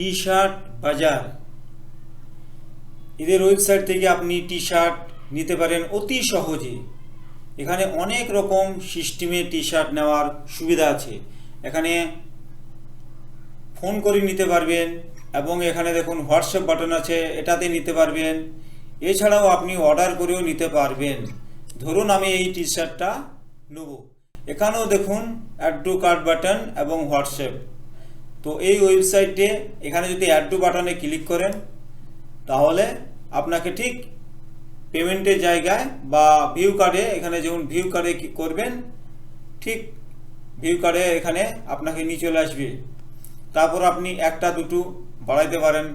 T shirt বাজার, এদের website থেকে আপনি টি শার্ট নিতে পারেন অতি সহজে। এখানে অনেক রকম সিস্টেমে টি শার্ট নেওয়ার সুবিধা আছে। এখানে ফোন করে নিতে পারবেন এবং এখানে দেখুন হোয়াটসঅ্যাপ বাটন আছে, এটাতে নিতে পারবেন। এছাড়াও আপনি অর্ডার করেও নিতে পারবেন। ধরুন আমি এই টি শার্টটা নেব, এখানেও দেখুন অ্যাড টু কার্ট বাটন এবং হোয়াটসঅ্যাপ। তো এই ওয়েবসাইটে এখানে যদি অ্যাড টু বাটনে ক্লিক করেন তাহলে আপনাকে ঠিক পেমেন্টের জায়গায় বা ভিউ কার্ডে, এখানে যেমন ভিউ কার্ডে করবেন, ঠিক ভিউ কার্ডে এখানে আপনাকে নিয়ে চলে আসবে। তারপর আপনি একটা দুটো বাড়াইতে পারেন।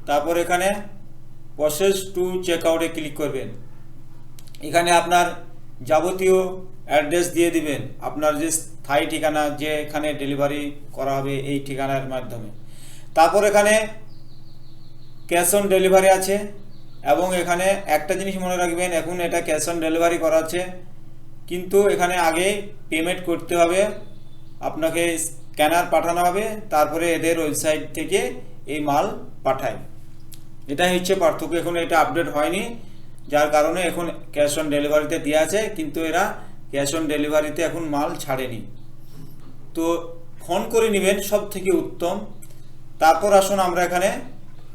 তারপর এখানে প্রসেস টু চেক আউটে ক্লিক করবেন। এখানে আপনার যাবতীয় অ্যাড্রেস দিয়ে দিবেন, আপনার যে স্থায়ী ঠিকানা, যে এখানে ডেলিভারি করা হবে এই ঠিকানার মাধ্যমে। তারপর এখানে ক্যাশ অন ডেলিভারি আছে এবং এখানে একটা জিনিস মনে রাখবেন, এখন এটা ক্যাশ অন ডেলিভারি করা আছে, কিন্তু এখানে আগে পেমেন্ট করতে হবে, আপনাকে স্ক্যানার পাঠানো হবে, তারপরে এদের ওয়েবসাইট থেকে এই মাল পাঠায়। এটাই হচ্ছে পার্থক্য। এখন এটা আপডেট হয়নি, যার কারণে এখন ক্যাশ অন ডেলিভারিতে দেওয়া আছে, কিন্তু এরা ক্যাশ অন ডেলিভারিতে এখন মাল ছাড়েনি। তো ফোন করে নেবেন, সব থেকে উত্তম। তারপর আসুন আমরা এখানে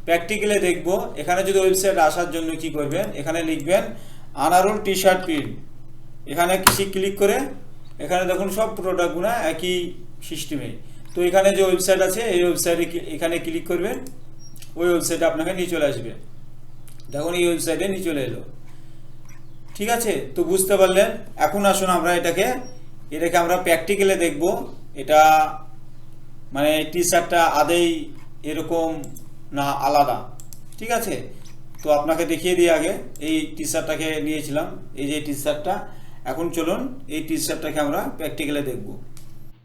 প্র্যাকটিক্যালে দেখব। এখানে যদি ওয়েবসাইট আসার জন্য কি করবেন, এখানে লিখবেন আনারুল টি শার্ট প্রিন্ট। এখানে কিছু ক্লিক করে এখানে দেখুন সব প্রোডাক্টগুলো একই সিস্টেমে। তো এখানে যে ওয়েবসাইট আছে এই ওয়েবসাইটে এখানে ক্লিক করবেন, ওই ওয়েবসাইটে আপনাকে নিয়ে চলে আসবে। দেখুন এই ওয়েবসাইটে নিয়ে চলে এলো। ঠিক আছে, তো বুঝতে পারলেন। এখন আসুন আমরা এটাকে আমরা প্র্যাকটিক্যালে দেখব। এটা মানে টি শার্টটা আদেই এরকম না আলাদা। ঠিক আছে, তো আপনাকে দেখিয়ে দিই। আগে এই টি শার্টটাকে নিয়েছিলাম, এই যে টি শার্টটা। এখন চলুন এই টি শার্টটাকে আমরা প্র্যাকটিক্যালে দেখব।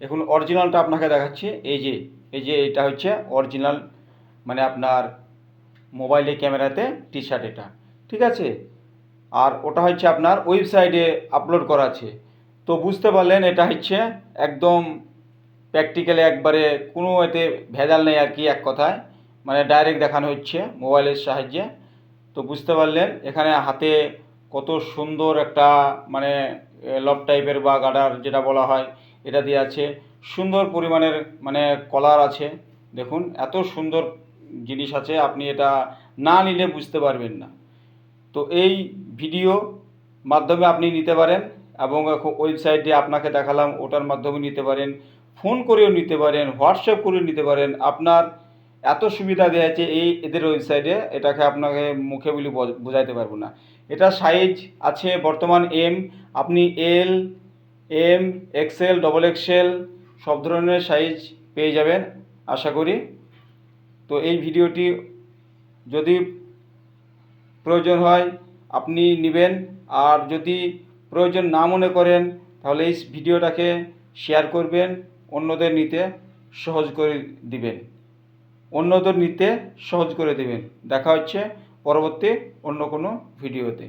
এখন অরিজিনালটা আপনাকে দেখাচ্ছি। এই যে এটা হচ্ছে অরিজিনাল, মানে আপনার মোবাইলে ক্যামেরাতে টি শার্ট এটা। ঠিক আছে, আর ওটা হচ্ছে আপনার ওয়েবসাইটে আপলোড করা আছে। তো বুঝতে পারলেন এটা হচ্ছে একদম প্র্যাকটিক্যালি, একবারে কোনো এতে ভেজাল নেই আর কি, এক কথায় মানে ডাইরেক্ট দেখানো হচ্ছে মোবাইলের সাহায্যে। তো বুঝতে পারলেন এখানে হাতে কত সুন্দর একটা মানে লব টাইপের বা গার্ডার যেটা বলা হয় এটা দিয়ে আছে। সুন্দর পরিমাণের মানে কলার আছে। দেখুন এত সুন্দর জিনিস আছে, আপনি এটা না নিলে বুঝতে পারবেন না। তো এই ভিডিও মাধ্যমে আপনি নিতে পারেন এবং ওয়েবসাইটে আপনাকে দেখালাম ওটার মাধ্যমে নিতে পারেন, ফোন করেও নিতে পারেন, হোয়াটসঅ্যাপ করে নিতে পারেন। আপনার এত সুবিধা দেওয়া আছে এদের ওয়েবসাইটে, এটাকে আপনাকে মুখে বলে বোঝাইতে পারবো না। এটা সাইজ আছে বর্তমান এম, আপনি এল, এম, এক্সেল, ডবল এক্সেল সব ধরনের সাইজ পেয়ে যাবেন আশা করি। তো এই ভিডিওটি যদি প্রয়োজন হয় আপনি নেবেন, আর যদি প্রয়োজন না মনে করেন তাহলে এই ভিডিওটাকে শেয়ার করবেন, অন্যদের নিতে সহজ করে দিবেন। দেখা হচ্ছে পরবর্তী অন্য কোনো ভিডিওতে।